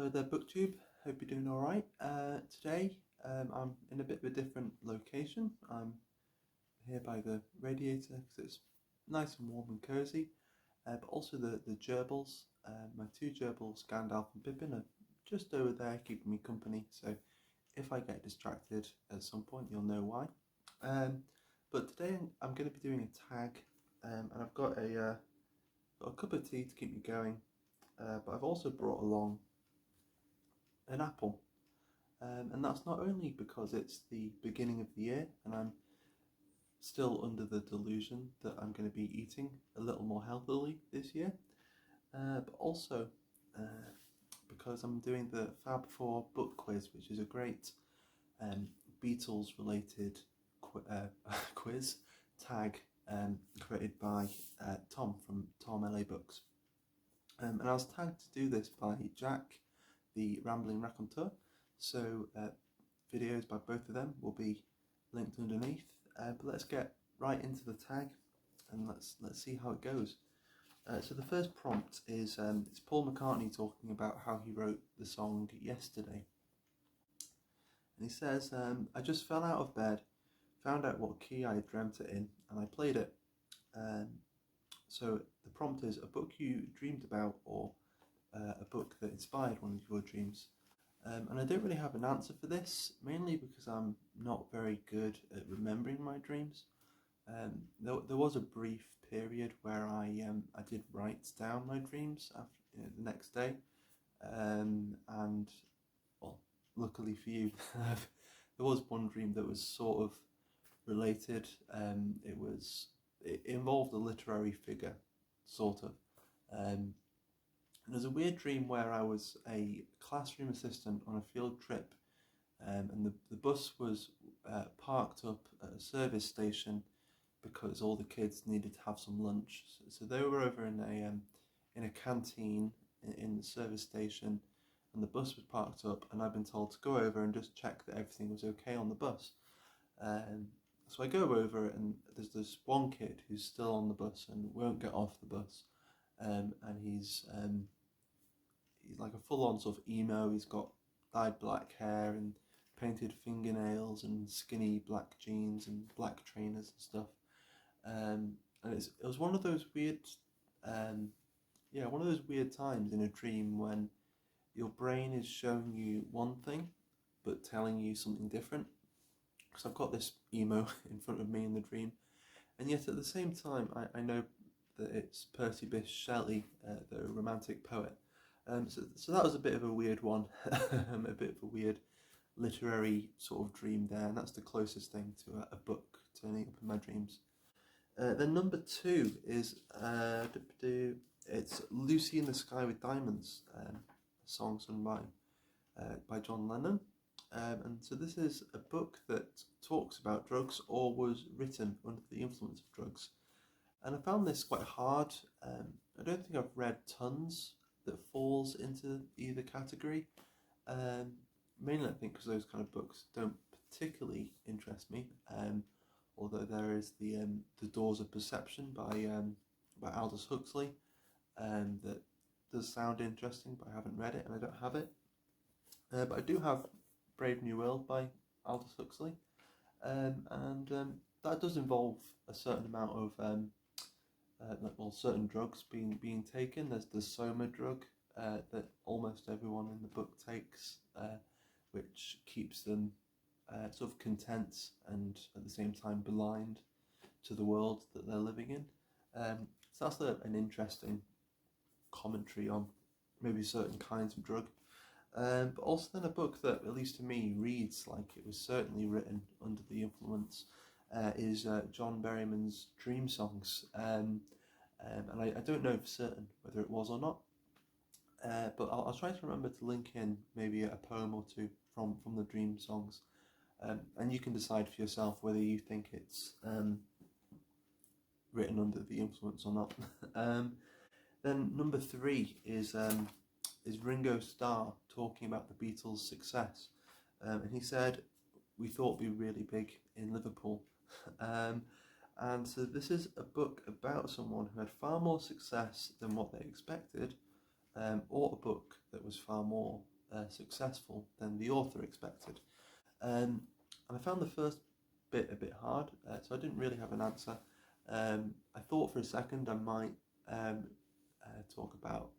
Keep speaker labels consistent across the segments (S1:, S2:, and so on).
S1: Hello there, BookTube. Hope you're doing all right. Today I'm in a bit of a different location. I'm here by the radiator because it's nice and warm and cozy. But also the gerbils. My two gerbils, Gandalf and Pippin, are just over there keeping me company. So if I get distracted at some point, you'll know why. But today I'm going to be doing a tag, and I've got a cup of tea to keep me going. But I've also brought along an apple, and that's not only because it's the beginning of the year and I'm still under the delusion that I'm going to be eating a little more healthily this year, but also because I'm doing the Fab Four Book Quiz, which is a great Beatles related quiz tag created by Tom from Tom LA Books. And I was tagged to do this by Jack, the Rambling Raconteur, so videos by both of them will be linked underneath. But let's get right into the tag and let's see how it goes. So the first prompt is it's Paul McCartney talking about how he wrote the song Yesterday. And he says, I just fell out of bed, found out what key I had dreamt it in, and I played it. So the prompt is a book you dreamed about, or a book that inspired one of your dreams. And I don't really have an answer for this, mainly because I'm not very good at remembering my dreams. There was a brief period where I did write down my dreams after, the next day, and well, luckily for you, there was one dream that was sort of related. It involved a literary figure, sort of. And there's a weird dream where I was a classroom assistant on a field trip, and the bus was parked up at a service station because all the kids needed to have some lunch. So they were over in a canteen in the service station, and the bus was parked up, and I've been told to go over and just check that everything was okay on the bus. So I go over, and there's this one kid who's still on the bus and won't get off the bus, and he's like a full-on sort of emo. He's got dyed black hair and painted fingernails and skinny black jeans and black trainers and stuff. And it was one of those weird, one of those weird times in a dream when your brain is showing you one thing but telling you something different. Because I've got this emo in front of me in the dream, and yet at the same time I know that it's Percy Bysshe Shelley, the romantic poet. So that was a bit of a weird one, a bit of a weird literary sort of dream there, and that's the closest thing to a book turning up in my dreams. Then number two is it's Lucy in the Sky with Diamonds, a song sung by John Lennon. And so this is a book that talks about drugs, or was written under the influence of drugs. And I found this quite hard. I don't think I've read tons that falls into either category. Mainly I think because those kind of books don't particularly interest me. Although there is the Doors of Perception by Aldous Huxley, that does sound interesting, but I haven't read it and I don't have it. But I do have Brave New World by Aldous Huxley, and that does involve a certain amount of certain drugs being taken. There's the Soma drug that almost everyone in the book takes, which keeps them sort of content and at the same time blind to the world that they're living in. So that's an interesting commentary on maybe certain kinds of drug. But also then a book that, at least to me, reads like it was certainly written under the influence is John Berryman's Dream Songs. And I don't know for certain whether it was or not, but I'll try to remember to link in maybe a poem or two from the Dream Songs. And you can decide for yourself whether you think it's written under the influence or not. Then number three is Ringo Starr talking about the Beatles' success. And he said, "We thought we'd be really big in Liverpool." And so this is a book about someone who had far more success than what they expected, or a book that was far more successful than the author expected. And I found the first bit a bit hard, so I didn't really have an answer. I thought for a second I might talk about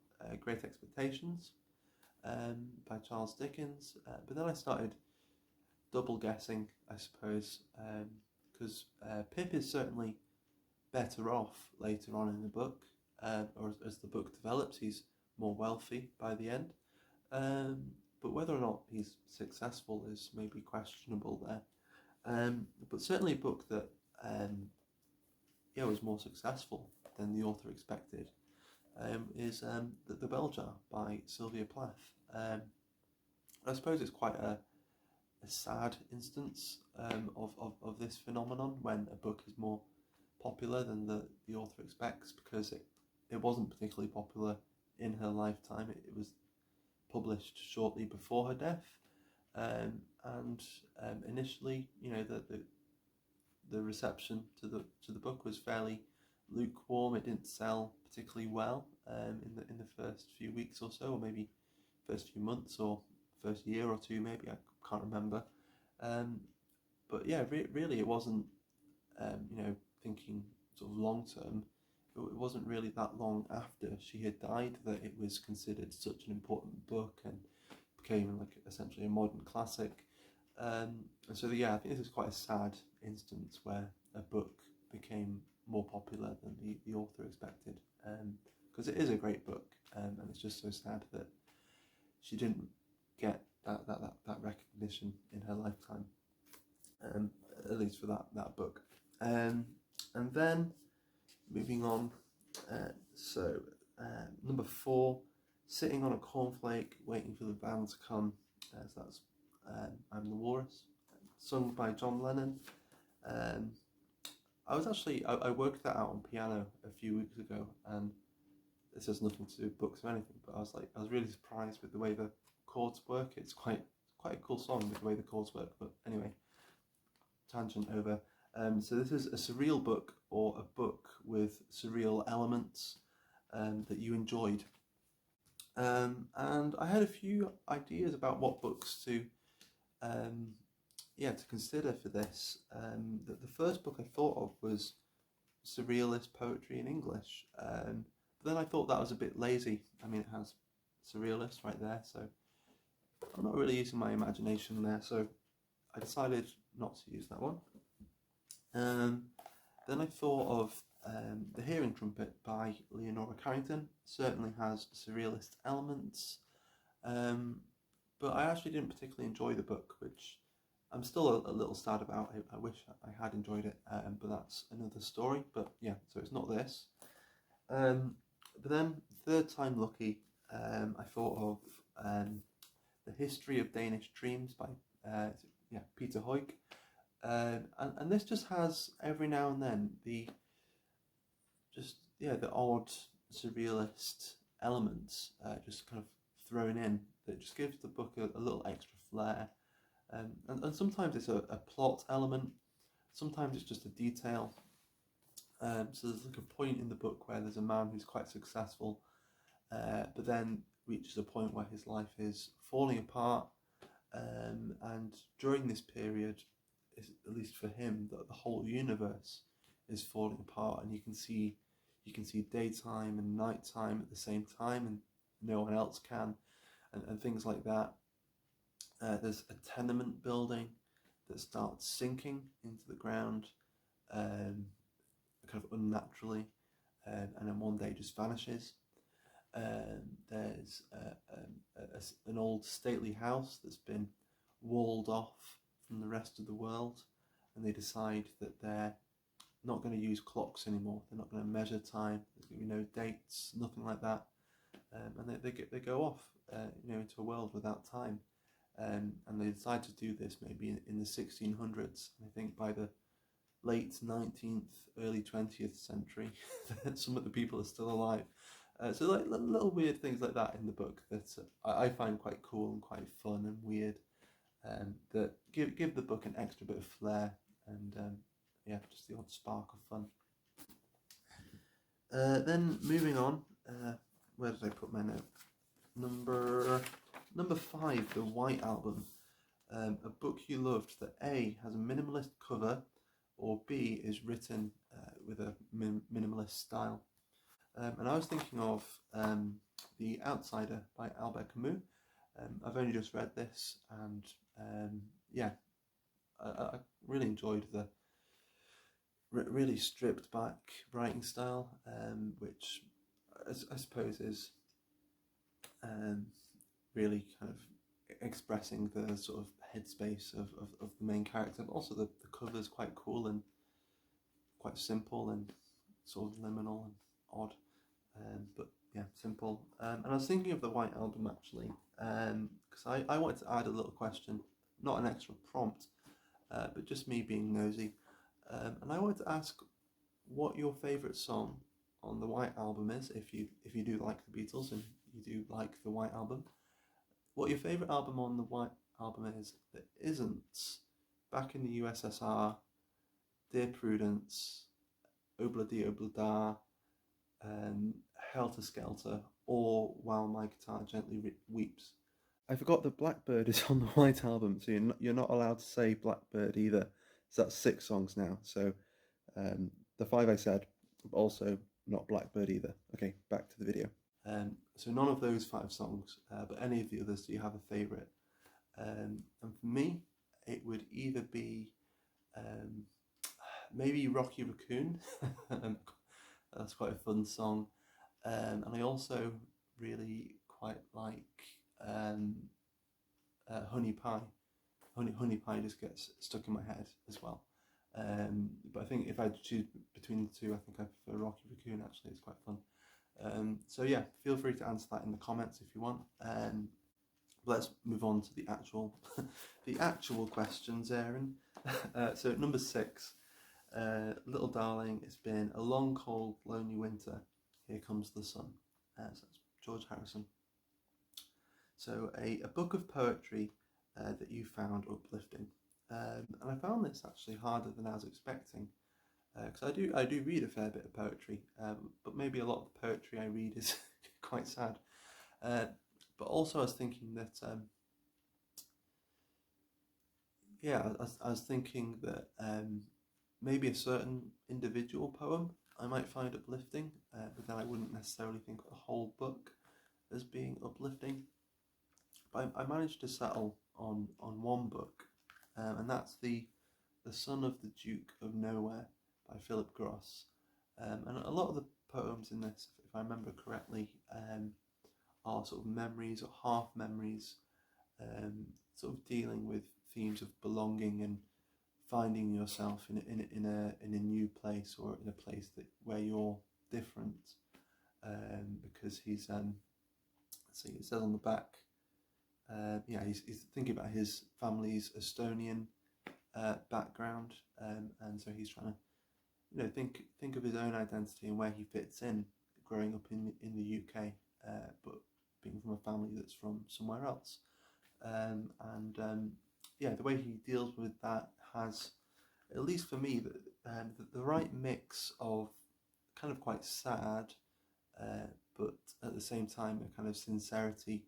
S1: Great Expectations by Charles Dickens, but then I started double guessing, I suppose, because Pip is certainly better off later on in the book, or as the book develops, he's more wealthy by the end. But whether or not he's successful is maybe questionable there. But certainly a book that was more successful than the author expected is the Bell Jar by Sylvia Plath. I suppose it's quite a sad instance of this phenomenon when a book is more popular than the author expects, because it wasn't particularly popular in her lifetime. It was published shortly before her death, and initially, the reception to the book was fairly lukewarm. It didn't sell particularly well in the first few weeks or so, or maybe first few months, or first year or two, maybe, I can't remember. But yeah, really, it wasn't, thinking sort of long term, it wasn't really that long after she had died that it was considered such an important book and became like essentially a modern classic. And so I think this is quite a sad instance where a book became more popular than the author expected, because it is a great book, and it's just so sad that she didn't get that recognition in her lifetime, at least for that book. And then moving on, number 4, Sitting on a Cornflake, Waiting for the Van to Come. So that's I'm the Walrus, sung by John Lennon. I worked that out on piano a few weeks ago, and this has nothing to do with books or anything, but I was really surprised with the way the chords work. It's quite a cool song with the way the chords work, but anyway, tangent over. So this is a surreal book, or a book with surreal elements that you enjoyed. And I had a few ideas about what books to consider for this. The first book I thought of was surrealist poetry in English, but then I thought that was a bit lazy. I mean, it has surrealist right there, so I'm not really using my imagination there, so I decided not to use that one. Then I thought of The Hearing Trumpet by Leonora Carrington. Certainly has surrealist elements, but I actually didn't particularly enjoy the book, which I'm still a little sad about. I wish I had enjoyed it, but that's another story. But yeah, so it's not this. But then, third time lucky, I thought of The History of Danish Dreams by Peter Hoyk. And this just has every now and then the odd surrealist elements just kind of thrown in that just gives the book a little extra flair. And sometimes it's a plot element, sometimes it's just a detail. So there's like a point in the book where there's a man who's quite successful, but then reaches a point where his life is falling apart, and during this period, at least for him, the whole universe is falling apart, and you can see daytime and nighttime at the same time, and no one else can, and things like that. There's a tenement building that starts sinking into the ground, kind of unnaturally, and then one day just vanishes. There's an old stately house that's been walled off from the rest of the world, and they decide that they're not going to use clocks anymore. They're not going to measure time. There's going to be no dates, nothing like that, and they go off, into a world without time, and they decide to do this maybe in the 1600s. I think by the late 19th, early 20th century, some of the people are still alive. So like little weird things like that in the book that I find quite cool and quite fun and weird. That give the book an extra bit of flair, and just the odd spark of fun. Then moving on, where did I put my note? Number Number 5, The White Album. A book you loved that A, has a minimalist cover, or B, is written with a minimalist style. And I was thinking of The Outsider by Albert Camus. I've only just read this, and yeah, I really enjoyed the really stripped back writing style, which I suppose is really kind of expressing the sort of headspace of the main character, but also the cover is quite cool and quite simple and sort of liminal and odd, but yeah, simple. And I was thinking of the White Album actually, because I wanted to add a little question, not an extra prompt, but just me being nosy, and I wanted to ask what your favourite song on the White Album is, if you do like the Beatles and you do like the White Album. What your favourite album on the White Album is that isn't Back in the USSR, Dear Prudence, Obla Di Obla Da, Helter Skelter, or While My Guitar Gently Weeps. I forgot that Blackbird is on the White Album, so you're not allowed to say Blackbird either. So that's 6 songs now. So the 5 I said, but also not Blackbird either. Okay, back to the video. So none of those 5 songs, but any of the others, do you have a favourite? And for me, it would either be maybe Rocky Raccoon. That's quite a fun song. And I also really quite like Honey Pie. Honey Pie just gets stuck in my head as well. But I think if I had to choose between the two, I think I prefer Rocky Raccoon actually, it's quite fun. So yeah, feel free to answer that in the comments if you want. Let's move on to the actual the actual questions, Aaron. So number 6, Little Darling, it's been a long, cold, lonely winter. Here comes the sun. So that's George Harrison. So a book of poetry that you found uplifting, and I found this actually harder than I was expecting. Because I do read a fair bit of poetry, but maybe a lot of the poetry I read is quite sad. But also I was thinking that, I was thinking that maybe a certain individual poem I might find uplifting, but then I wouldn't necessarily think of the whole book as being uplifting. But I managed to settle on one book, and that's the Son of the Duke of Nowhere by Philip Gross. And a lot of the poems in this, if I remember correctly, are sort of memories or half memories, sort of dealing with themes of belonging and finding yourself in a new place, or in a place where you're different. Because he's see, it says on the back, he's thinking about his family's Estonian background, and so he's trying to think of his own identity and where he fits in, growing up in the UK, but being from a family that's from somewhere else. The way he deals with that has, at least for me, the right mix of kind of quite sad, but at the same time a kind of sincerity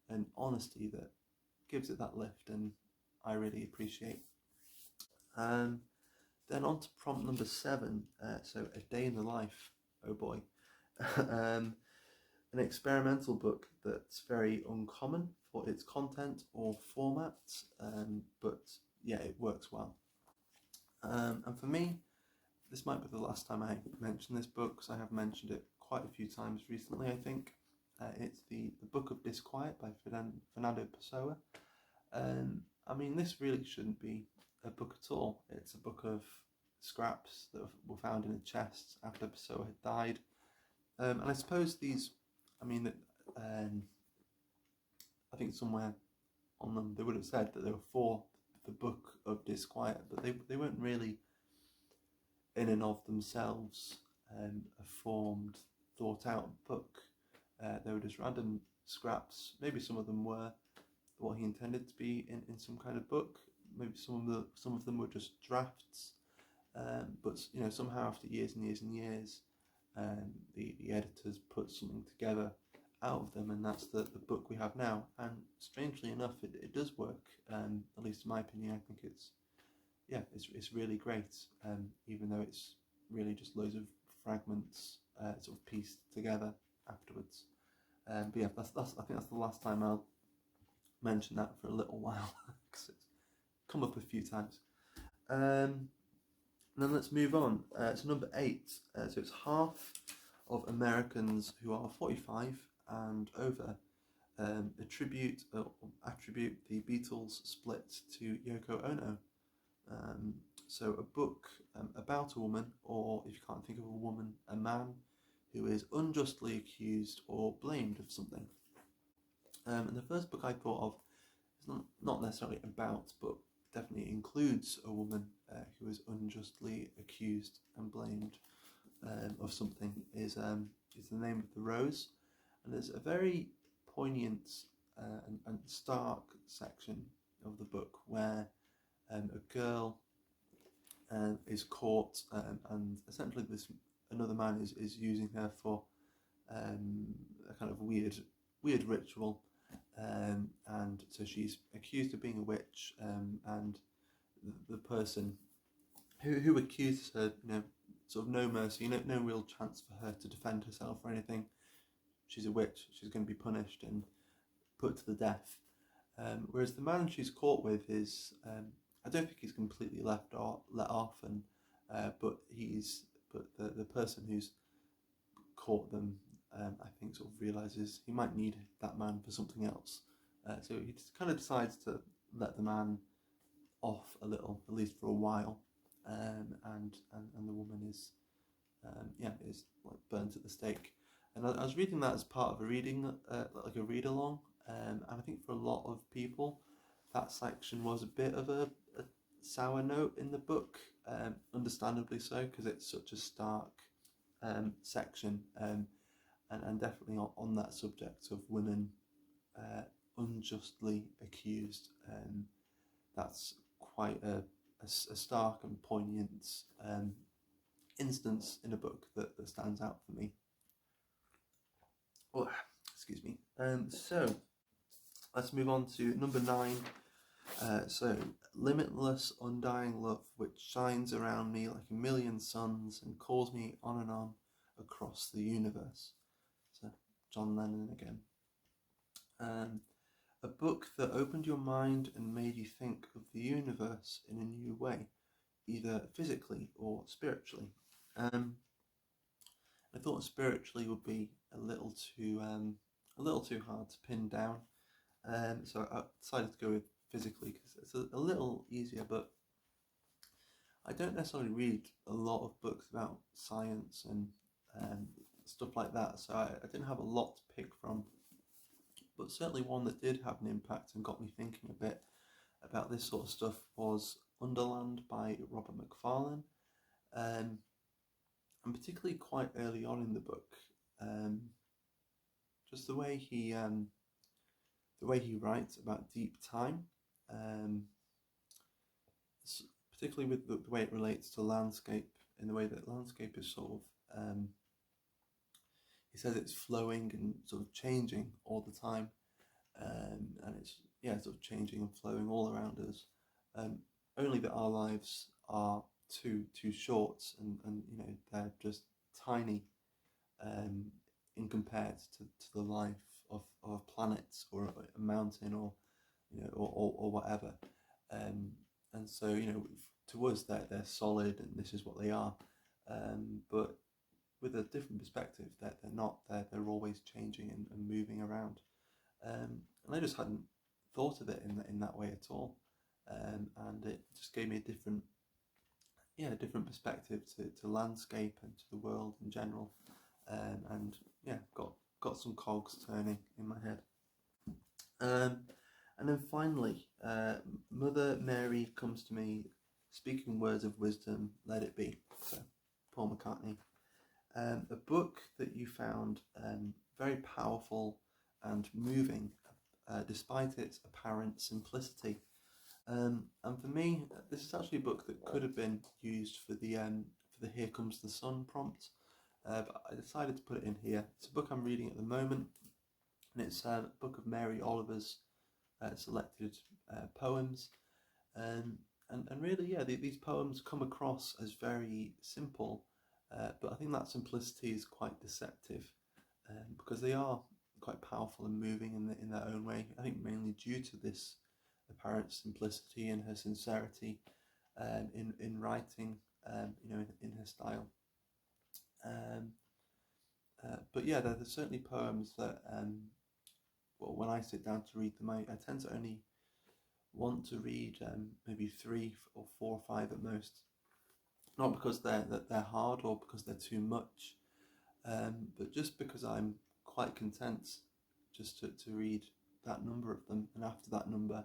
S1: and honesty that gives it that lift, and I really appreciate. Then on to prompt number 7, so A Day in the Life, oh boy. An experimental book that's very uncommon for its content or format, but yeah, it works well. And for me, this might be the last time I mention this book, because I have mentioned it quite a few times recently, I think. It's the Book of Disquiet by Fernando Pessoa. I mean, this really shouldn't be a book at all. It's a book of scraps that were found in a chest after Pessoa had died. And I suppose I think somewhere on them they would have said that they were for the Book of Disquiet, but they weren't really in and of themselves a formed, thought out book. They were just random scraps. Maybe some of them were what he intended to be in some kind of book. Maybe some of them were just drafts. But somehow after years and years and years, the editors put something together, out of them, and that's the book we have now. And strangely enough, it does work. At least in my opinion, I think it's really great. Even though it's really just loads of fragments sort of pieced together afterwards. But yeah, that's I think that's the last time I'll mention that for a little while because it's come up a few times. Then let's move on to number 8. So it's half of Americans who are 45 and over attribute the Beatles split to Yoko Ono. So a book about a woman, or if you can't think of a woman, a man who is unjustly accused or blamed of something. And the first book I thought of is not necessarily about, but definitely includes a woman who is unjustly accused and blamed of something, is The Name of the Rose. And there's a very poignant and stark section of the book where a girl is caught and essentially another man is using her for a kind of weird ritual, and so she's accused of being a witch, and the person who accuses her, sort of no mercy, no real chance for her to defend herself or anything. She's a witch, she's going to be punished and put to the death. Whereas the man she's caught with is, I don't think he's completely let off, and but the person who's caught them, I think, sort of realizes he might need that man for something else. So he just kind of decides to let the man off a little, at least for a while, and the woman is like burnt at the stake. And I was reading that as part of a reading, like a read along, and I think for a lot of people, that section was a bit of a sour note in the book, understandably so, because it's such a stark section, and definitely on that subject of women unjustly accused. That's quite a stark and poignant instance in a book that stands out for me. Oh, excuse me. So let's move on to number 9. So limitless, undying love, which shines around me like a million suns and calls me on and on across the universe. So John Lennon again. A book that opened your mind and made you think of the universe in a new way, either physically or spiritually. I thought spiritually would be a little too hard to pin down, so I decided to go with physically because it's a little easier. But I don't necessarily read a lot of books about science and stuff like that, so I didn't have a lot to pick from. But certainly one that did have an impact and got me thinking a bit about this sort of stuff was Wonderland by Robert Mcfarlane. And particularly quite early on in the book, just the way he writes about deep time, particularly with the way it relates to landscape, in the way that landscape is sort of, he says it's flowing and sort of changing all the time, and it's sort of changing and flowing all around us. Only that our lives are too short, and they're just tiny in compared to the life of a planet or a mountain or whatever, and so to us they're solid and this is what they are, but with a different perspective that they're not, they're always changing and moving around, and I just hadn't thought of it in that way at all, and it just gave me a different perspective to landscape and to the world in general, and got some cogs turning in my head. And then finally, Mother Mary comes to me, speaking words of wisdom, let it be. So Paul McCartney. A book that you found very powerful and moving, despite its apparent simplicity. And for me, this is actually a book that could have been used for the Here Comes the Sun prompt, but I decided to put it in here. It's a book I'm reading at the moment. and it's a book of Mary Oliver's selected poems. And really, yeah, these poems come across as very simple, but I think that simplicity is quite deceptive, because they are quite powerful and moving in their own way. I think mainly due to this apparent simplicity and her sincerity in writing, in her style. But yeah, there's certainly poems that, well, when I sit down to read them, I tend to only want to read maybe 3 or 4 or 5 at most. Not because they're hard or because they're too much, but just because I'm quite content just to read that number of them, and after that number,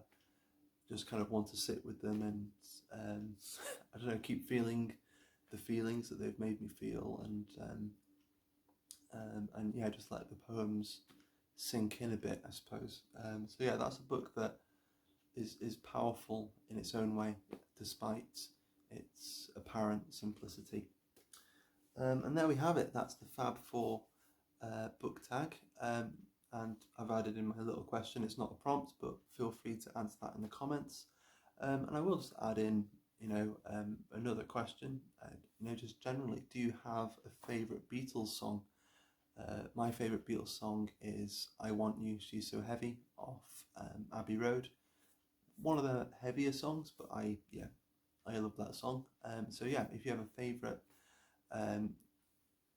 S1: just kind of want to sit with them and I don't know, keep feeling the feelings that they've made me feel, and yeah, just let the poems sink in a bit, I suppose. So yeah, that's a book that is powerful in its own way, despite its apparent simplicity. And there we have it. That's the Fab Four book tag. And I've added in my little question. It's not a prompt, but feel free to answer that in the comments. And I will just add in, another question. Just generally, do you have a favourite Beatles song? My favourite Beatles song is "I Want You, She's So Heavy" off Abbey Road. One of the heavier songs, but I love that song. So yeah, if you have a favourite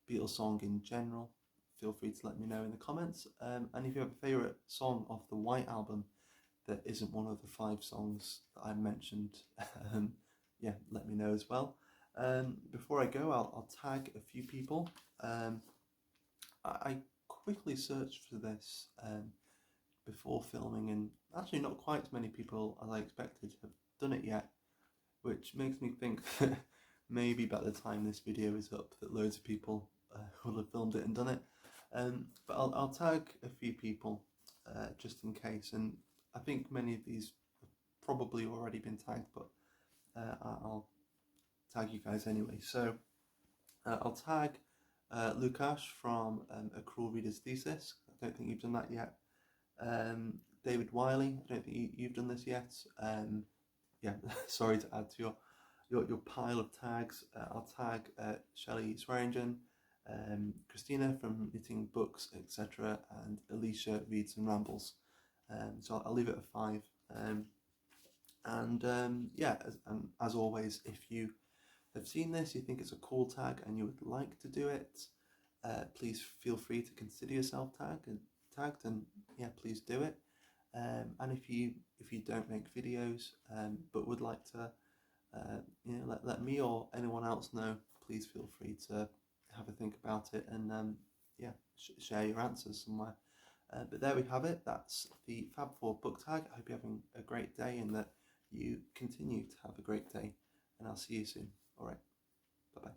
S1: Beatles song in general, feel free to let me know in the comments. And if you have a favourite song off the White Album that isn't one of the 5 songs that I mentioned, let me know as well. Before I go, I'll tag a few people. I quickly searched for this before filming, and actually not quite as many people as I expected have done it yet, which makes me think that maybe by the time this video is up that loads of people will have filmed it and done it. But I'll tag a few people just in case, and I think many of these have probably already been tagged, but I'll tag you guys anyway. So I'll tag Lukasz from A Cruel Reader's Thesis. I don't think you've done that yet. David Wiley, I don't think you've done this yet. Sorry to add to your pile of tags. I'll tag Shelley Swearingen, Christina from Knitting Books, etc., and Alicia Reads and Rambles. So I'll leave it at 5. As always, if you have seen this, you think it's a cool tag, and you would like to do it, please feel free to consider yourself tagged, and yeah, please do it. And if you don't make videos but would like to let me or anyone else know, please feel free to have a think about it and share your answers somewhere. But there we have it. That's the Fab Four book tag. I hope you're having a great day and that you continue to have a great day, and I'll see you soon. All right, bye bye.